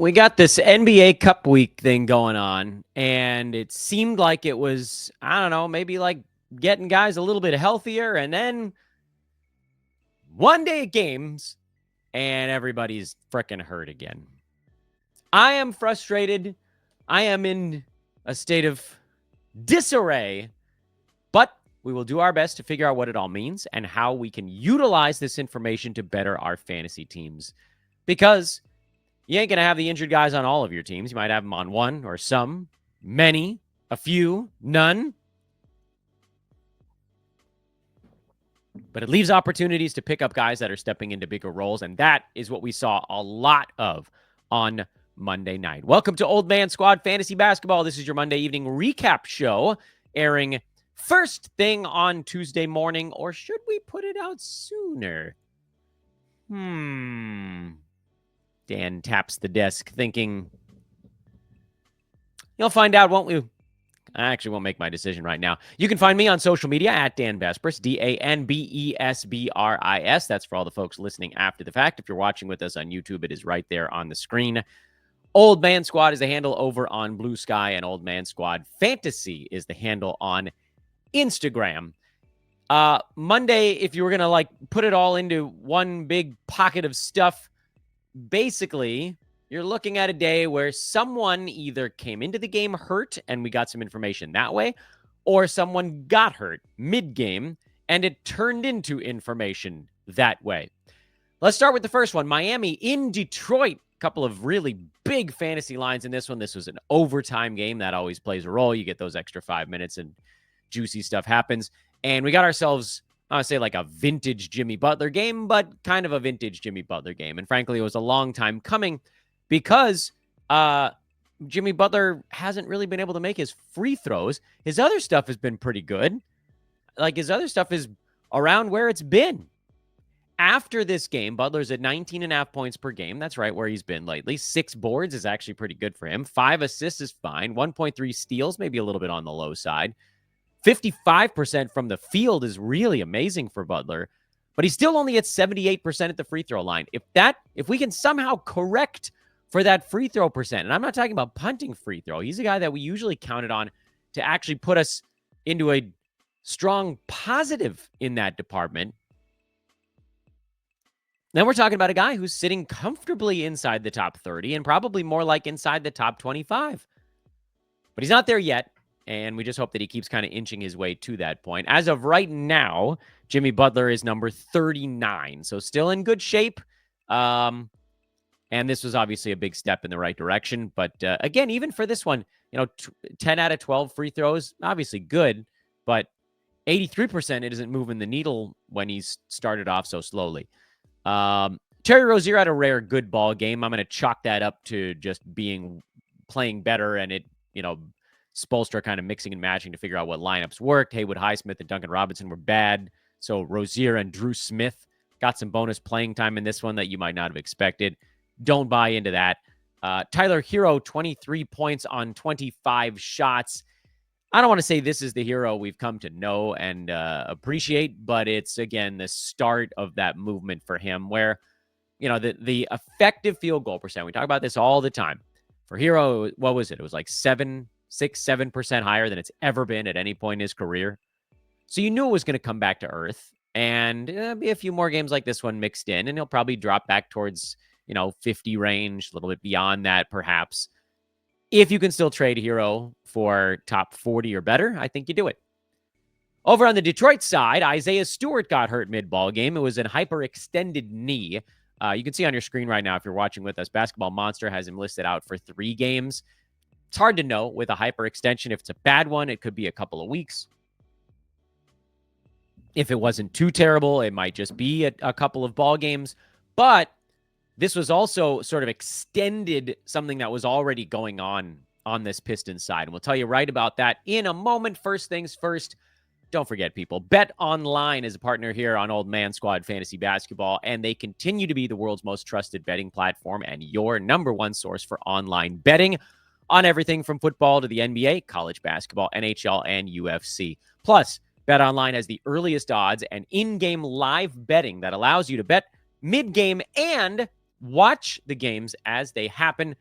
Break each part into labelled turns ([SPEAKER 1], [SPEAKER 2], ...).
[SPEAKER 1] We got this NBA Cup Week thing going on, and it seemed like it was, I don't know, maybe like getting guys a little bit healthier, and then one day of games, and everybody's freaking hurt again. I am frustrated. I am in a state of disarray, but we will do our best to figure out what it all means and how we can utilize this information to better our fantasy teams. Because you ain't going to have the injured guys on all of your teams. You might have them on one or some, many, a few, none. But it leaves opportunities to pick up guys that are stepping into bigger roles, and that is what we saw a lot of on Monday night. Welcome to Old Man Squad Fantasy Basketball. This is your Monday evening recap show, airing first thing on Tuesday morning, or should we put it out sooner? Dan taps the desk thinking, you'll find out, won't we? I actually won't make my decision right now. You can find me on social media at Dan Besbris, DanBesbris. That's for all the folks listening after the fact. If you're watching with us on YouTube, it is right there on the screen. Old Man Squad is the handle over on Blue Sky, and Old Man Squad Fantasy is the handle on Instagram. Monday, if you were going to put it all into one big pocket of stuff, basically, you're looking at a day where someone either came into the game hurt and we got some information that way, or someone got hurt mid-game and it turned into information that way. Let's start with the first one. Miami in Detroit. A couple of really big fantasy lines in this one. This was an overtime game. That always plays a role. You get those extra 5 minutes and juicy stuff happens. And we got ourselves, I would say, like a vintage Jimmy Butler game, but kind of a vintage Jimmy Butler game. And frankly, it was a long time coming because Jimmy Butler hasn't really been able to make his free throws. His other stuff has been pretty good. His other stuff is around where it's been. After this game, Butler's at 19.5 points per game. That's right where he's been lately. 6 boards is actually pretty good for him. 5 assists is fine. 1.3 steals, maybe a little bit on the low side. 55% from the field is really amazing for Butler, but he's still only at 78% at the free throw line. If we can somehow correct for that free throw percent, and I'm not talking about punting free throw, he's a guy that we usually counted on to actually put us into a strong positive in that department. Then we're talking about a guy who's sitting comfortably inside the top 30 and probably more like inside the top 25. But he's not there yet. And we just hope that he keeps kind of inching his way to that point. As of right now, Jimmy Butler is number 39. So still in good shape. And this was obviously a big step in the right direction. But again, even for this one, 10 out of 12 free throws, obviously good. But 83%, it isn't moving the needle when he's started off so slowly. Terry Rozier had a rare good ball game. I'm going to chalk that up to just playing better and it, Spoelstra kind of mixing and matching to figure out what lineups worked. Haywood Highsmith and Duncan Robinson were bad. So Rozier and Drew Smith got some bonus playing time in this one that you might not have expected. Don't buy into that. Tyler Hero, 23 points on 25 shots. I don't want to say this is the hero we've come to know and appreciate, but it's, again, the start of that movement for him where, the effective field goal percent, we talk about this all the time. For Hero, what was it? It was like 7% higher than it's ever been at any point in his career. So you knew it was going to come back to earth, and be a few more games like this one mixed in, and he'll probably drop back towards, 50 range, a little bit beyond that, perhaps. If you can still trade Hero for top 40 or better, I think you do it. Over on the Detroit side, Isaiah Stewart got hurt mid-ball game. It was a hyperextended knee. You can see on your screen right now, if you're watching with us, Basketball Monster has him listed out for 3 games. It's hard to know with a hyperextension. If it's a bad one, it could be a couple of weeks. If it wasn't too terrible, it might just be a couple of ball games. But this was also sort of extended something that was already going on this Pistons side. And we'll tell you right about that in a moment. First things first, don't forget, people, Bet Online is a partner here on Old Man Squad Fantasy Basketball, and they continue to be the world's most trusted betting platform and your number one source for online betting on everything from football to the NBA, college basketball, NHL, and UFC. Plus, BetOnline has the earliest odds and in-game live betting that allows you to bet mid-game and watch the games as they happen.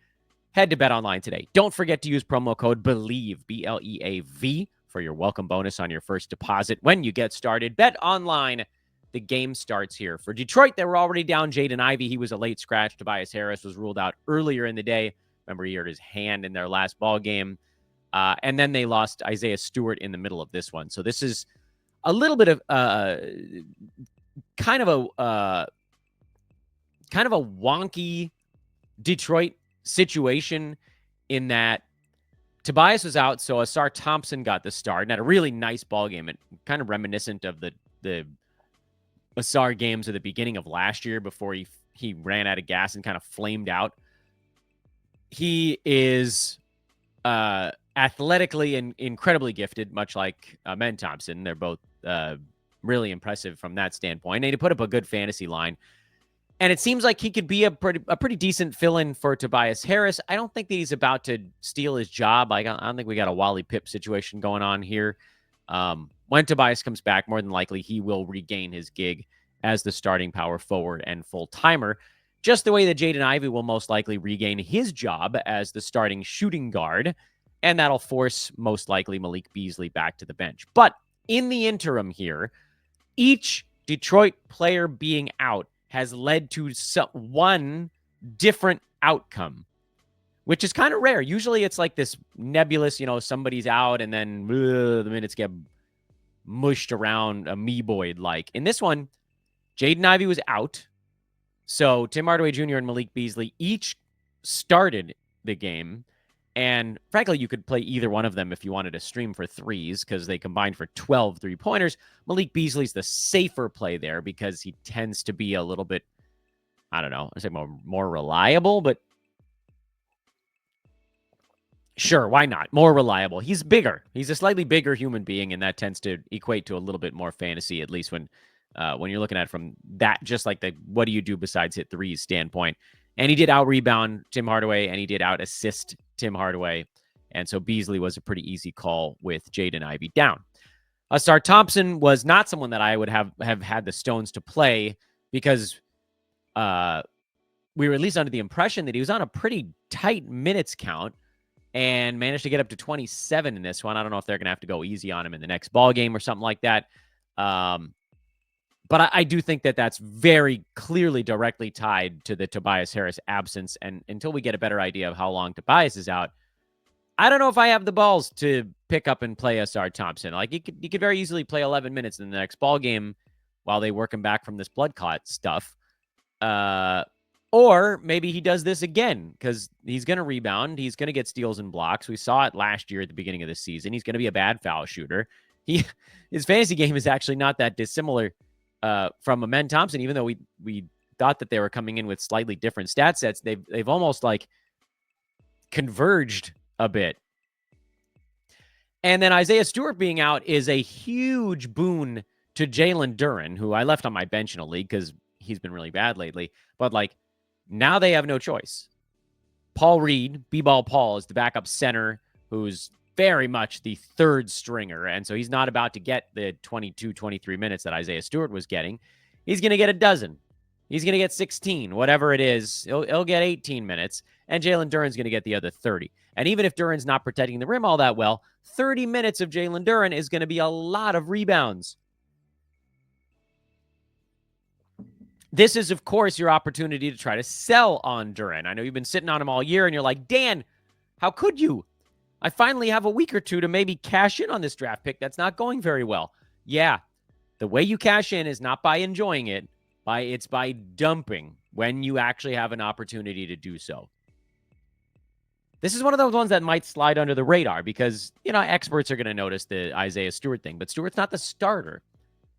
[SPEAKER 1] Head to BetOnline today. Don't forget to use promo code BELIEVE, BLEAV, for your welcome bonus on your first deposit when you get started. BetOnline, the game starts here. For Detroit, they were already down Jaden Ivey. He was a late scratch. Tobias Harris was ruled out earlier in the day. Remember, he hurt his hand in their last ball game. And then they lost Isaiah Stewart in the middle of this one. So this is a little bit of kind of a wonky Detroit situation in that Tobias was out, so Asar Thompson got the start and had a really nice ball game, and kind of reminiscent of the Asar games at the beginning of last year before he ran out of gas and kind of flamed out. He is athletically and incredibly gifted, much like Men Thompson. They're both really impressive from that standpoint. And he put up a good fantasy line. And it seems like he could be a pretty decent fill-in for Tobias Harris. I don't think that he's about to steal his job. I don't think we got a Wally Pipp situation going on here. When Tobias comes back, more than likely he will regain his gig as the starting power forward and full-timer, just the way that Jaden Ivey will most likely regain his job as the starting shooting guard, and that'll force, most likely, Malik Beasley back to the bench. But in the interim here, each Detroit player being out has led to one different outcome, which is kind of rare. Usually it's like this nebulous, somebody's out and then the minutes get mushed around amoeboid-like. In this one, Jaden Ivey was out. So Tim Hardaway Jr. and Malik Beasley each started the game. And frankly, you could play either one of them if you wanted to stream for threes because they combined for 12 three-pointers. Malik Beasley's the safer play there because he tends to be a little bit, I don't know, I say more reliable, but sure, why not? More reliable. He's bigger. He's a slightly bigger human being, and that tends to equate to a little bit more fantasy, at least when you're looking at it from that, just like the what do you do besides hit threes standpoint. And he did out-rebound Tim Hardaway, and he did out-assist Tim Hardaway. And so Beasley was a pretty easy call with Jaden Ivey down. Asar Thompson was not someone that I would have had the stones to play because we were at least under the impression that he was on a pretty tight minutes count and managed to get up to 27 in this one. I don't know if they're going to have to go easy on him in the next ball game or something like that. But I do think that that's very clearly directly tied to the Tobias Harris absence. And until we get a better idea of how long Tobias is out, I don't know if I have the balls to pick up and play Asar Thompson. Like you could very easily play 11 minutes in the next ball game while they work him back from this blood clot stuff. Or maybe he does this again because he's going to rebound. He's going to get steals and blocks. We saw it last year at the beginning of the season. He's going to be a bad foul shooter. His fantasy game is actually not that dissimilar from Men Thompson, even though we thought that they were coming in with slightly different stat sets. They've almost like converged a bit. And then Isaiah Stewart being out is a huge boon to Jalen Duren, who I left on my bench in a league because he's been really bad lately. But like now they have no choice. Paul Reed, B-Ball Paul, is the backup center who's very much the third stringer. And so he's not about to get the 22, 23 minutes that Isaiah Stewart was getting. He's going to get a dozen. He's going to get 16, whatever it is. He'll get 18 minutes. And Jalen Duren's going to get the other 30. And even if Duren's not protecting the rim all that well, 30 minutes of Jalen Duren is going to be a lot of rebounds. This is, of course, your opportunity to try to sell on Duren. I know you've been sitting on him all year, and you're like, Dan, how could you? I finally have a week or two to maybe cash in on this draft pick that's not going very well. Yeah, the way you cash in is not by enjoying it. It's by dumping when you actually have an opportunity to do so. This is one of those ones that might slide under the radar because, experts are going to notice the Isaiah Stewart thing, but Stewart's not the starter.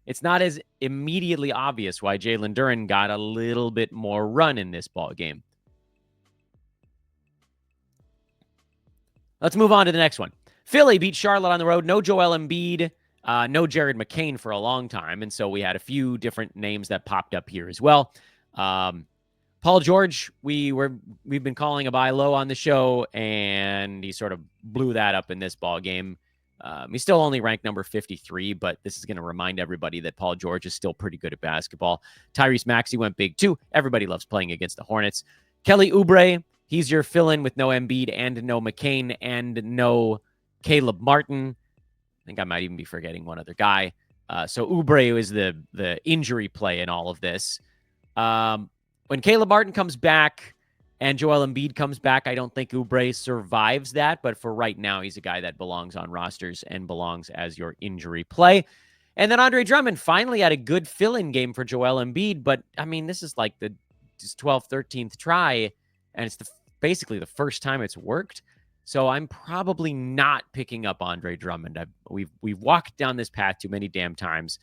[SPEAKER 1] It's not as immediately obvious why Jalen Duren got a little bit more run in this ball game. Let's move on to the next one. Philly beat Charlotte on the road. No Joel Embiid, no Jared McCain for a long time. And so we had a few different names that popped up here as well. Paul George, we've been calling a buy low on the show, and he sort of blew that up in this ball game. He's still only ranked number 53, but this is going to remind everybody that Paul George is still pretty good at basketball. Tyrese Maxey went big too. Everybody loves playing against the Hornets. Kelly Oubre, He's your fill-in with no Embiid and no McCain and no Caleb Martin. I think I might even be forgetting one other guy. So Oubre is the injury play in all of this. When Caleb Martin comes back and Joel Embiid comes back, I don't think Oubre survives that. But for right now, he's a guy that belongs on rosters and belongs as your injury play. And then Andre Drummond finally had a good fill-in game for Joel Embiid. But, I mean, this is like the 12th, 13th try, and it's basically the first time it's worked. So I'm probably not picking up Andre Drummond. We've walked down this path too many damn times,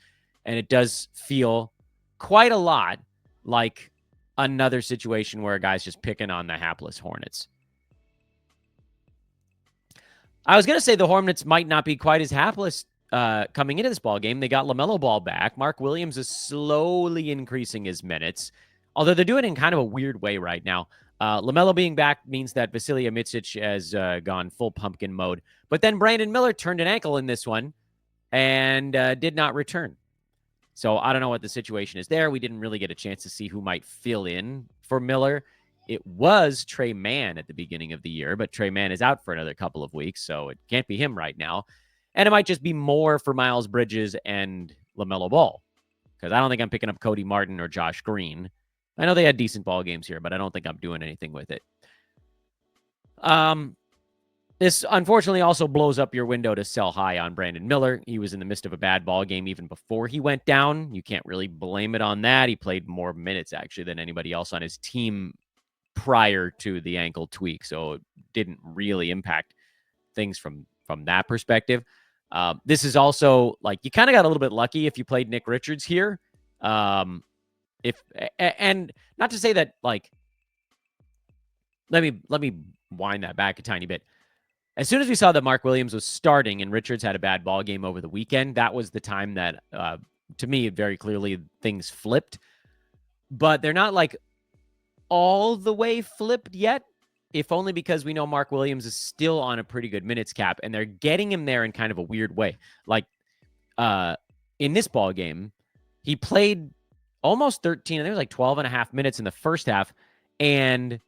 [SPEAKER 1] and it does feel quite a lot like another situation where a guy's just picking on the hapless Hornets. I was going to say the Hornets might not be quite as hapless coming into this ball game. They got LaMelo Ball back. Mark Williams is slowly increasing his minutes, although they're doing it in kind of a weird way right now. LaMelo being back means that Vasilija Micic has gone full pumpkin mode. But then Brandon Miller turned an ankle in this one and did not return. So I don't know what the situation is there. We didn't really get a chance to see who might fill in for Miller. It was Trey Mann at the beginning of the year, but Trey Mann is out for another couple of weeks, so it can't be him right now. And it might just be more for Miles Bridges and LaMelo Ball, because I don't think I'm picking up Cody Martin or Josh Green. I know they had decent ball games here, but I don't think I'm doing anything with it. This unfortunately also blows up your window to sell high on Brandon Miller. He was in the midst of a bad ball game even before he went down. You can't really blame it on that. He played more minutes actually than anybody else on his team prior to the ankle tweak, so it didn't really impact things from that perspective. This is also like you kind of got a little bit lucky if you played Nick Richards here. And not to say that, like, let me wind that back a tiny bit. As soon as we saw that Mark Williams was starting and Richards had a bad ball game over the weekend, that was the time that, to me, very clearly things flipped. But they're not like all the way flipped yet, if only because we know Mark Williams is still on a pretty good minutes cap, and they're getting him there in kind of a weird way. Like, in this ball game, he played almost 13, and there was like 12 and a half minutes in the first half, and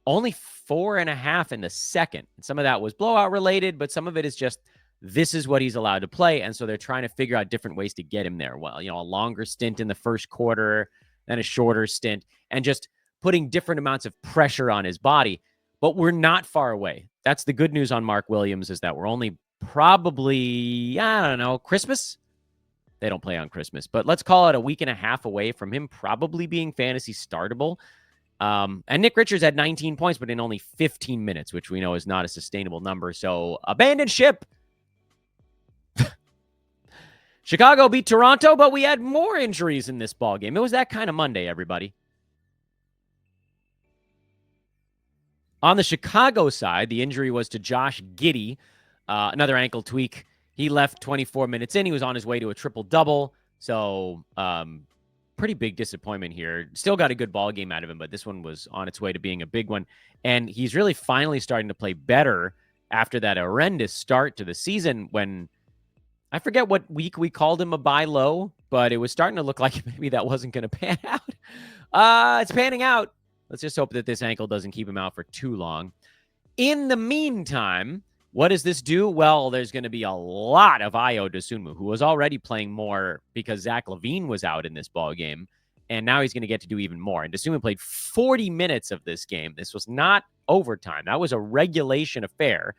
[SPEAKER 1] only 4.5 in the second. And some of that was blowout related, but some of it is just this is what he's allowed to play. And so they're trying to figure out different ways to get him there. Well, a longer stint in the first quarter, then a shorter stint, and just putting different amounts of pressure on his body. But we're not far away. That's the good news on Mark Williams, is that we're only probably, I don't know, Christmas? They don't play on Christmas, but let's call it a week and a half away from him probably being fantasy startable. And Nick Richards had 19 points, but in only 15 minutes, which we know is not a sustainable number. So abandon ship. Chicago beat Toronto, but we had more injuries in this ball game. It was that kind of Monday, everybody. On the Chicago side, the injury was to Josh Giddey, another ankle tweak. He left 24 minutes in. He was on his way to a triple-double. So pretty big disappointment here. Still got a good ball game out of him, but this one was on its way to being a big one. And he's really finally starting to play better after that horrendous start to the season when, I forget what week we called him a buy low, but it was starting to look like maybe that wasn't going to pan out. It's panning out. Let's just hope that this ankle doesn't keep him out for too long. In the meantime, what does this do? Well, there's going to be a lot of Ayo Dosunmu, who was already playing more because Zach LaVine was out in this ball game, and now he's going to get to do even more. And Dosunmu played 40 minutes of this game. This was not overtime. That was a regulation affair,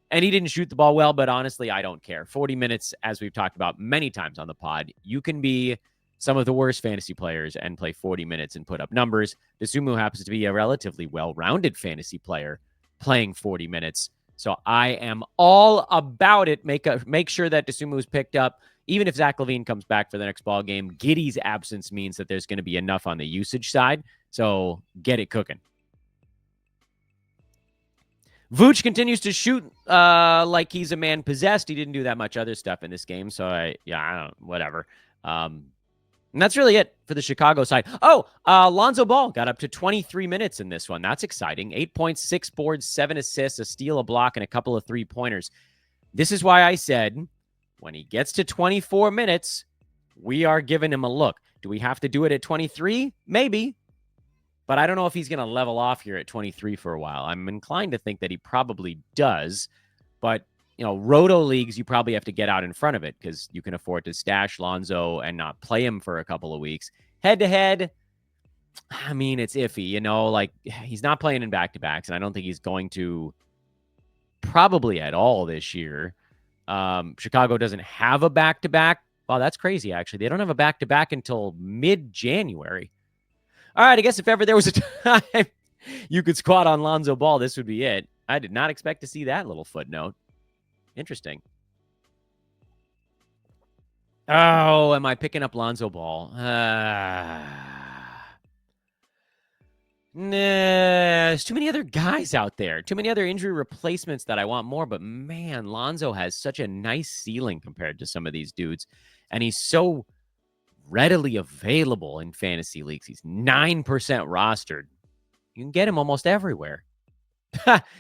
[SPEAKER 1] and he didn't shoot the ball well, but honestly, I don't care. 40 minutes, as we've talked about many times on the pod, you can be some of the worst fantasy players and play 40 minutes and put up numbers. Dosunmu happens to be a relatively well-rounded fantasy player playing 40 minutes. So I am all about it. Make sure that Dosunmu is picked up. Even if Zach LaVine comes back for the next ball game, Giddey's absence means that there's going to be enough on the usage side. So get it cooking. Vooch continues to shoot like he's a man possessed. He didn't do that much other stuff in this game. So whatever. And that's really it for the Chicago side. Lonzo Ball got up to 23 minutes in this one. That's exciting. 8 points, 6 boards, 7 assists, a steal, a block, and a couple of three-pointers. This is why I said when he gets to 24 minutes, we are giving him a look. Do we have to do it at 23? Maybe. But I don't know if he's going to level off here at 23 for a while. I'm inclined to think that he probably does. But, roto leagues, you probably have to get out in front of it because you can afford to stash Lonzo and not play him for a couple of weeks. Head-to-head, I mean, it's iffy, like he's not playing in back-to-backs, and I don't think he's going to probably at all this year. Chicago doesn't have a back-to-back. Wow, that's crazy, actually. They don't have a back-to-back until mid-January. All right, I guess if ever there was a time you could squat on Lonzo Ball, this would be it. I did not expect to see that little footnote. Interesting. Oh, am I picking up Lonzo Ball? Nah, there's too many other guys out there. Too many other injury replacements that I want more. But man, Lonzo has such a nice ceiling compared to some of these dudes. And he's so readily available in fantasy leagues. He's 9% rostered. You can get him almost everywhere.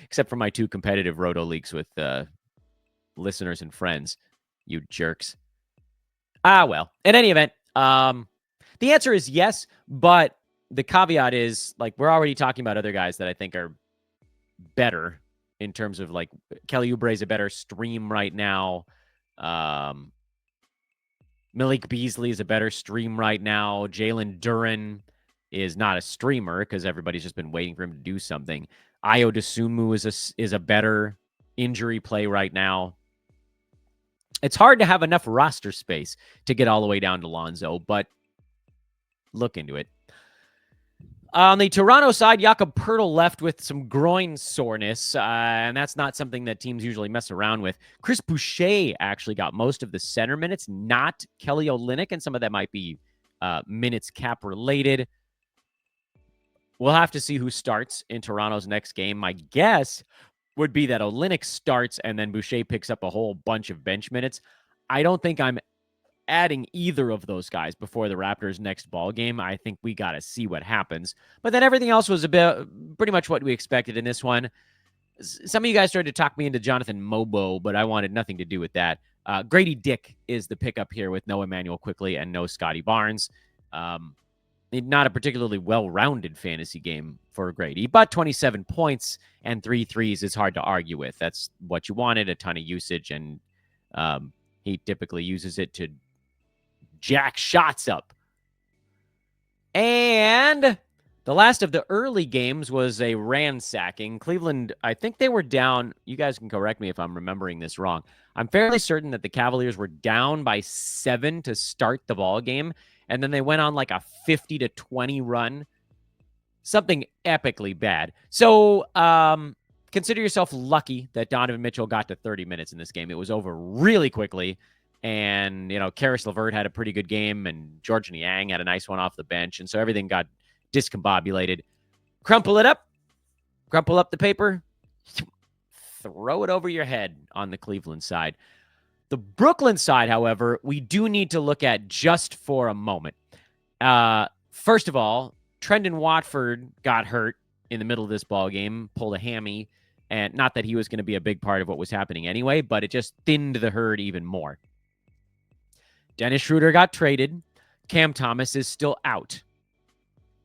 [SPEAKER 1] Except for my 2 competitive roto leagues with listeners and friends. You jerks. Well, in any event, the answer is yes, but the caveat is, we're already talking about other guys that I think are better in terms of, Kelly Oubre is a better stream right now. Malik Beasley is a better stream right now. Jalen Duren is not a streamer because everybody's just been waiting for him to do something. Ayo Dosunmu is a better injury play right now. It's hard to have enough roster space to get all the way down to Lonzo, but look into it. On the Toronto side, Jakob Poeltl left with some groin soreness, and that's not something that teams usually mess around with. Chris Boucher actually got most of the center minutes, not Kelly Olynyk, and some of that might be minutes cap related. We'll have to see who starts in Toronto's next game. My guess would be that Olynyk starts and then Boucher picks up a whole bunch of bench minutes. I don't think I'm adding either of those guys before the Raptors' next ball game. I think we got to see what happens. But then everything else was pretty much what we expected in this one. Some of you guys tried to talk me into Jonathan Mobo, but I wanted nothing to do with that. Grady Dick is the pickup here with no Emmanuel Quickley and no Scotty Barnes. Not a particularly well-rounded fantasy game for Grady, but 27 points and 3 threes is hard to argue with. That's what you wanted, a ton of usage, and he typically uses it to jack shots up. And the last of the early games was a ransacking. Cleveland, I think they were down. You guys can correct me if I'm remembering this wrong. I'm fairly certain that the Cavaliers were down by 7 to start the ball game, and then they went on a 50-20 run. Something epically bad. So consider yourself lucky that Donovan Mitchell got to 30 minutes in this game. It was over really quickly. And, Karis LeVert had a pretty good game, and George Niang had a nice one off the bench. And so everything got discombobulated. Crumple up the paper, throw it over your head on the Cleveland side. The Brooklyn side, however, we do need to look at just for a moment. First of all, Trendon Watford got hurt in the middle of this ball game, pulled a hammy, and not that he was going to be a big part of what was happening anyway, but it just thinned the herd even more. Dennis Schroeder got traded. Cam Thomas is still out.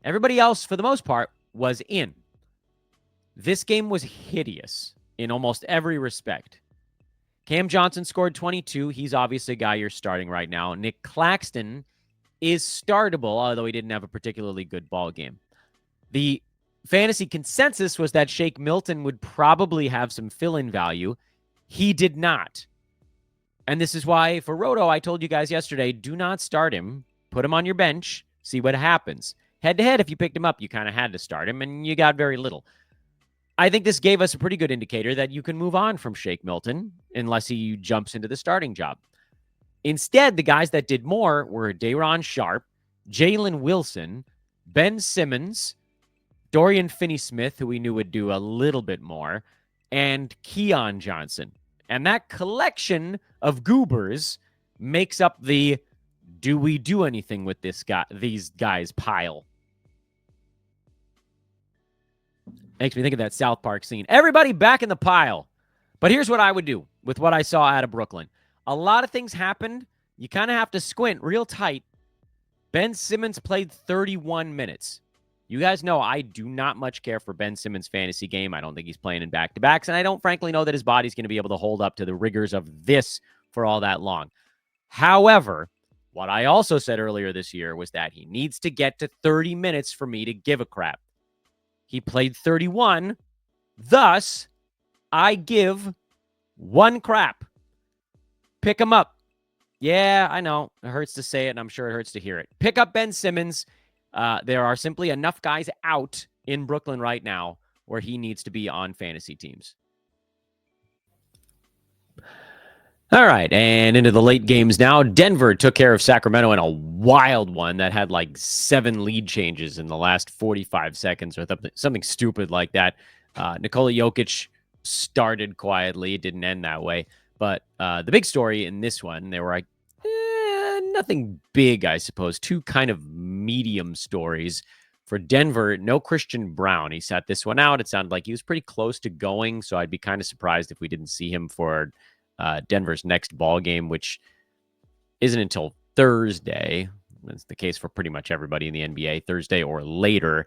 [SPEAKER 1] Everybody else, for the most part, was in. This game was hideous in almost every respect. Cam Johnson scored 22. He's obviously a guy you're starting right now. Nick Claxton is startable, although he didn't have a particularly good ball game. The fantasy consensus was that Shake Milton would probably have some fill-in value. He did not. And this is why, for Roto, I told you guys yesterday, do not start him. Put him on your bench. See what happens. Head-to-head, if you picked him up, you kind of had to start him, and you got very little. I think this gave us a pretty good indicator that you can move on from Shake Milton unless he jumps into the starting job. Instead, the guys that did more were Day'Ron Sharpe, Jalen Wilson, Ben Simmons, Dorian Finney-Smith, who we knew would do a little bit more, and Keon Johnson. And that collection of goobers makes up the do we do anything with these guys pile. Makes me think of that South Park scene. Everybody back in the pile. But here's what I would do with what I saw out of Brooklyn. A lot of things happened. You kind of have to squint real tight. Ben Simmons played 31 minutes. You guys know I do not much care for Ben Simmons' fantasy game. I don't think he's playing in back-to-backs, and I don't frankly know that his body's going to be able to hold up to the rigors of this for all that long. However, what I also said earlier this year was that he needs to get to 30 minutes for me to give a crap. He played 31. Thus, I give one crap. Pick him up. Yeah, I know. It hurts to say it, and I'm sure it hurts to hear it. Pick up Ben Simmons. There are simply enough guys out in Brooklyn right now where he needs to be on fantasy teams. All right, and into the late games now. Denver took care of Sacramento in a wild one that had like 7 lead changes in the last 45 seconds or something stupid like that. Nikola Jokic started quietly. It didn't end that way. But the big story in this one, there were nothing big, I suppose. 2 kind of medium stories. For Denver, no Christian Brown. He sat this one out. It sounded like he was pretty close to going, so I'd be kind of surprised if we didn't see him for Denver's next ball game, which isn't until Thursday. That's the case for pretty much everybody in the NBA, Thursday or later.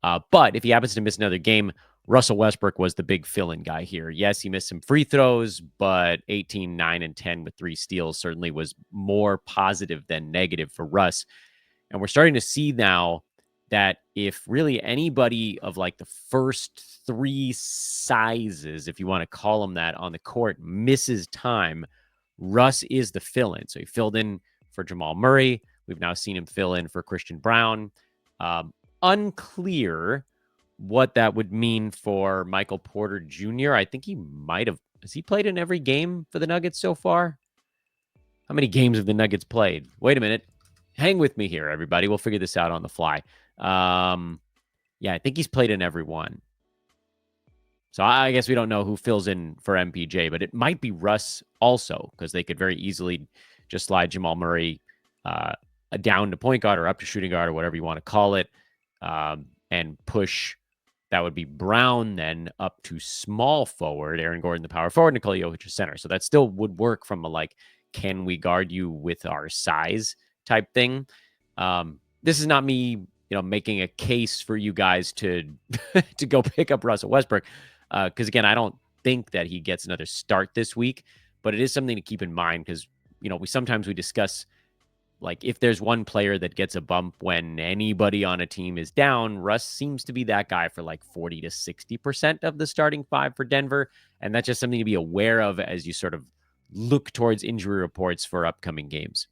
[SPEAKER 1] But if he happens to miss another game, Russell Westbrook was the big fill-in guy here. Yes, he missed some free throws, but 18, 9, and 10 with 3 steals certainly was more positive than negative for Russ. And we're starting to see now that if really anybody of like the first 3 sizes, if you want to call them that, on the court misses time, Russ is the fill-in. So he filled in for Jamal Murray. We've now seen him fill in for Christian Brown. Unclear what that would mean for Michael Porter Jr. I think he might have. Has he played in every game for the Nuggets so far? How many games have the Nuggets played? Wait a minute. Hang with me here, everybody. We'll figure this out on the fly. Yeah, I think he's played in every one. So I guess we don't know who fills in for MPJ, but it might be Russ also, because they could very easily just slide Jamal Murray down to point guard or up to shooting guard or whatever you want to call it, and push. That would be Brown then up to small forward, Aaron Gordon the power forward, Nikola Jokic center. So that still would work from a like, can we guard you with our size type thing. This is not me, making a case for you guys to to go pick up Russell Westbrook, because again, I don't think that he gets another start this week, but it is something to keep in mind because we discuss like if there's one player that gets a bump when anybody on a team is down, Russ seems to be that guy for like 40 to 60% of the starting 5 for Denver, and that's just something to be aware of as you sort of look towards injury reports for upcoming games.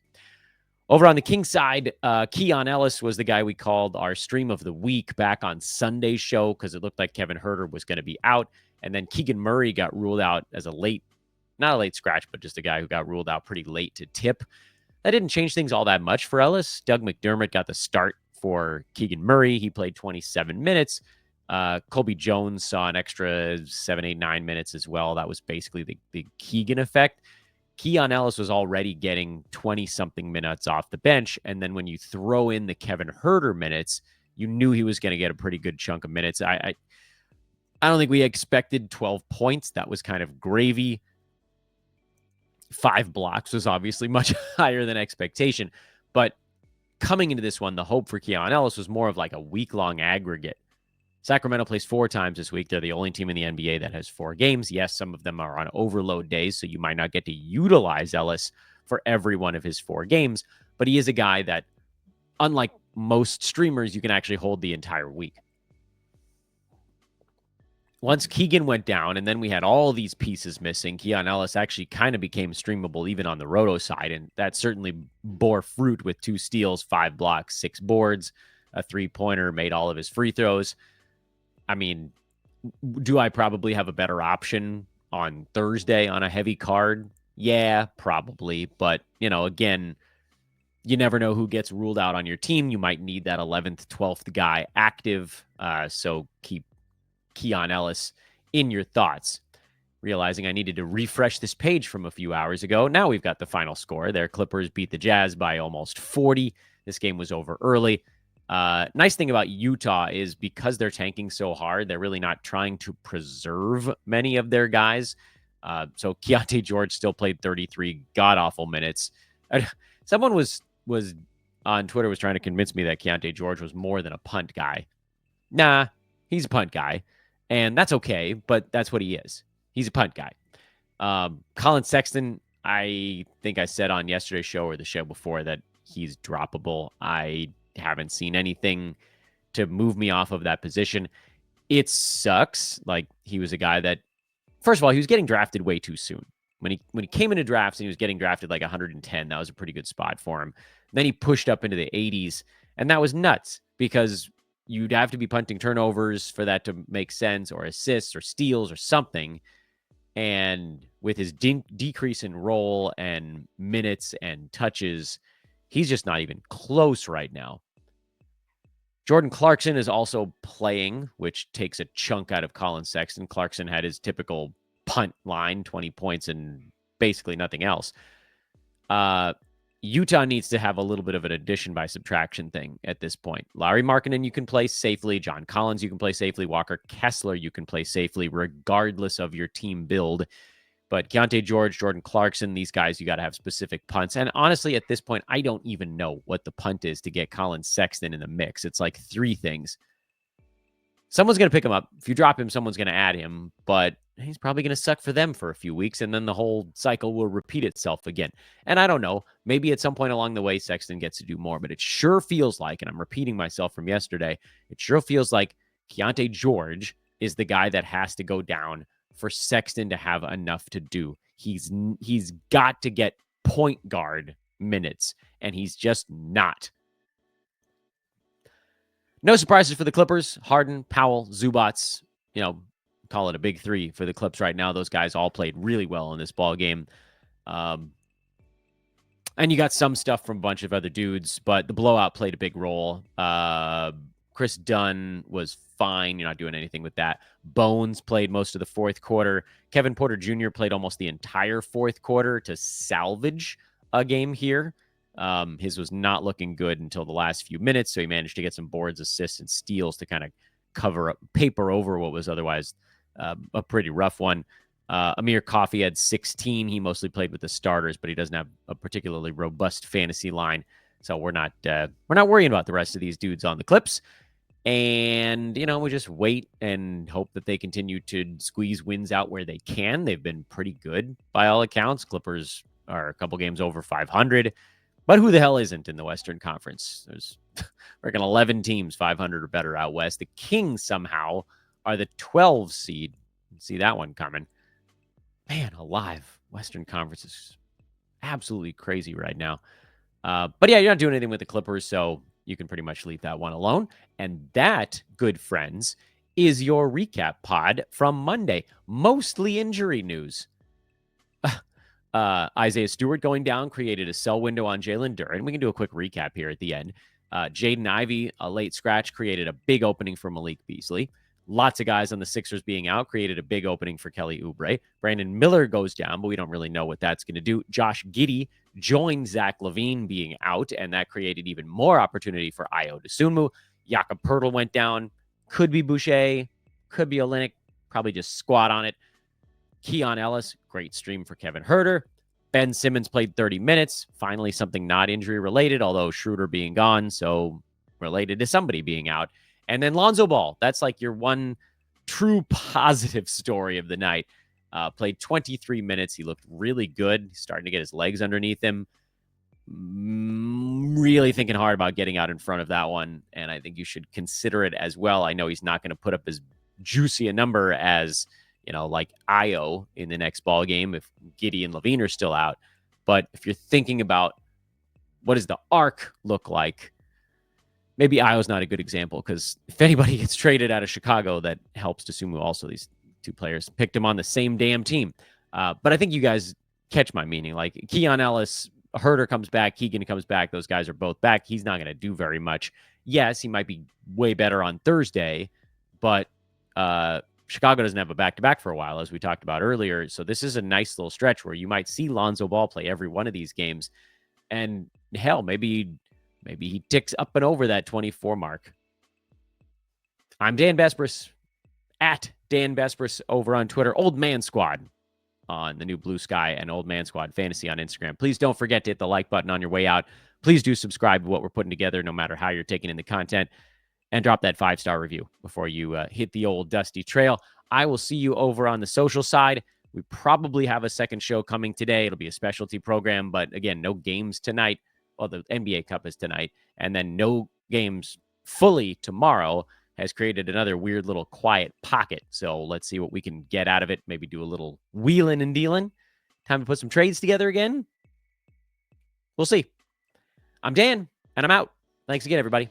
[SPEAKER 1] Over on the Kings side, Keon Ellis was the guy we called our stream of the week back on Sunday's show because it looked like Kevin Huerter was going to be out. And then Keegan Murray got ruled out as not a late scratch, but just a guy who got ruled out pretty late to tip. That didn't change things all that much for Ellis. Doug McDermott got the start for Keegan Murray. He played 27 minutes. Colby Jones saw an extra 7, 8, 9 minutes as well. That was basically the Keegan effect. Keon Ellis was already getting 20-something minutes off the bench, and then when you throw in the Kevin Huerter minutes, you knew he was going to get a pretty good chunk of minutes. I don't think we expected 12 points. That was kind of gravy. 5 blocks was obviously much higher than expectation, but coming into this one, the hope for Keon Ellis was more of like a week-long aggregate. Sacramento plays 4 times this week. They're the only team in the NBA that has 4 games. Yes, some of them are on overload days, so you might not get to utilize Ellis for every one of his 4 games, but he is a guy that, unlike most streamers, you can actually hold the entire week. Once Keegan went down, and then we had all these pieces missing, Keon Ellis actually kind of became streamable even on the roto side, and that certainly bore fruit with 2 steals, 5 blocks, 6 boards, a 3-pointer, made all of his free throws. I mean, do I probably have a better option on Thursday on a heavy card? Yeah, probably. But, again, you never know who gets ruled out on your team. You might need that 11th, 12th guy active. So keep Keon Ellis in your thoughts. Realizing I needed to refresh this page from a few hours ago. Now we've got the final score. Their Clippers beat the Jazz by almost 40. This game was over early. Nice thing about Utah is because they're tanking so hard, they're really not trying to preserve many of their guys. So Keontae George still played 33 god-awful minutes. Someone was on Twitter was trying to convince me that Keontae George was more than a punt guy. Nah, he's a punt guy, and that's okay, but that's what he is. He's a punt guy. Colin Sexton, I think I said on yesterday's show or the show before that he's droppable. I haven't seen anything to move me off of that position. It sucks. Like, he was a guy that, first of all, he was getting drafted way too soon. When he came into drafts and he was getting drafted like 110, that was a pretty good spot for him. Then he pushed up into the 80s, and that was nuts because you'd have to be punting turnovers for that to make sense, or assists or steals or something. And with his decrease in role and minutes and touches, he's just not even close right now. Jordan Clarkson is also playing, which takes a chunk out of Colin Sexton. Clarkson had his typical punt line, 20 points and basically nothing else. Utah needs to have a little bit of an addition by subtraction thing at this point. Larry Markkinen, you can play safely. John Collins, you can play safely. Walker Kessler, you can play safely, regardless of your team build. But Keontae George, Jordan Clarkson, these guys, you got to have specific punts. And honestly, at this point, I don't even know what the punt is to get Colin Sexton in the mix. It's like three things. Someone's going to pick him up. If you drop him, someone's going to add him. But he's probably going to suck for them for a few weeks, and then the whole cycle will repeat itself again. And I don't know. Maybe at some point along the way, Sexton gets to do more. But it sure feels like, and I'm repeating myself from yesterday, it sure feels like Keontae George is the guy that has to go down for Sexton to have enough to do. He's got to get point guard minutes, and he's just not. No surprises for the Clippers. Harden, Powell, Zubats, call it a big three for the Clips right now. Those guys all played really well in this ball game. And you got some stuff from a bunch of other dudes, but the blowout played a big role. Chris Dunn was fine. You're not doing anything with that. Bones played most of the fourth quarter. Kevin Porter Jr. played almost the entire fourth quarter to salvage a game here. His was not looking good until the last few minutes, so he managed to get some boards, assists, and steals to kind of paper over what was otherwise a pretty rough one. Amir Coffey had 16. He mostly played with the starters, but he doesn't have a particularly robust fantasy line, so we're not worrying about the rest of these dudes on the Clips. And, we just wait and hope that they continue to squeeze wins out where they can. They've been pretty good by all accounts. Clippers are a couple games over 500. But who the hell isn't in the Western Conference? There's freaking 11 teams 500 or better out west. The Kings somehow are the 12 seed. See that one coming. Man, alive. Western Conference is absolutely crazy right now. But yeah, you're not doing anything with the Clippers, so you can pretty much leave that one alone. And that, good friends, is your recap pod from Monday. Mostly injury news. Isaiah Stewart going down created a sell window on Jalen Duren. We can do a quick recap here at the end. Jaden Ivey, a late scratch, created a big opening for Malik Beasley. Lots of guys on the Sixers being out created a big opening for Kelly Oubre. Brandon Miller goes down, but we don't really know what that's going to do. Josh Giddey joined Zach LaVine being out, and that created even more opportunity for Ayo Dosunmu. Jakob Poeltl went down. Could be Boucher. Could be Olynyk. Probably just squat on it. Keon Ellis, great stream for Kevin Huerter. Ben Simmons played 30 minutes. Finally, something not injury related, although Schroeder being gone, so related to somebody being out. And then Lonzo Ball, that's like your one true positive story of the night. Played 23 minutes. He looked really good. He's starting to get his legs underneath him. Really thinking hard about getting out in front of that one, and I think you should consider it as well. I know he's not going to put up as juicy a number as, like Ayo in the next ball game if Giddey and LaVine are still out. But if you're thinking about what does the arc look like, maybe Ayo's not a good example, because if anybody gets traded out of Chicago, that helps Dosunmu also. These two players picked him on the same damn team. But I think you guys catch my meaning. Like Keon Ellis, Herter comes back, Keegan comes back. Those guys are both back. He's not going to do very much. Yes, he might be way better on Thursday, but Chicago doesn't have a back-to-back for a while, as we talked about earlier. So this is a nice little stretch where you might see Lonzo Ball play every one of these games. And hell, maybe he ticks up and over that 24 mark. I'm Dan Besbris, at Dan Besbris over on Twitter. Old Man Squad on the new Blue Sky, and Old Man Squad Fantasy on Instagram. Please don't forget to hit the like button on your way out. Please do subscribe to what we're putting together, no matter how you're taking in the content. and drop that 5-star review before you hit the old dusty trail. I will see you over on the social side. We probably have a second show coming today. It'll be a specialty program, but again, no games tonight. Well, the NBA Cup is tonight, and then no games fully tomorrow has created another weird little quiet pocket. So let's see what we can get out of it. Maybe do a little wheeling and dealing. Time to put some trades together again. We'll see. I'm Dan, and I'm out. Thanks again, everybody.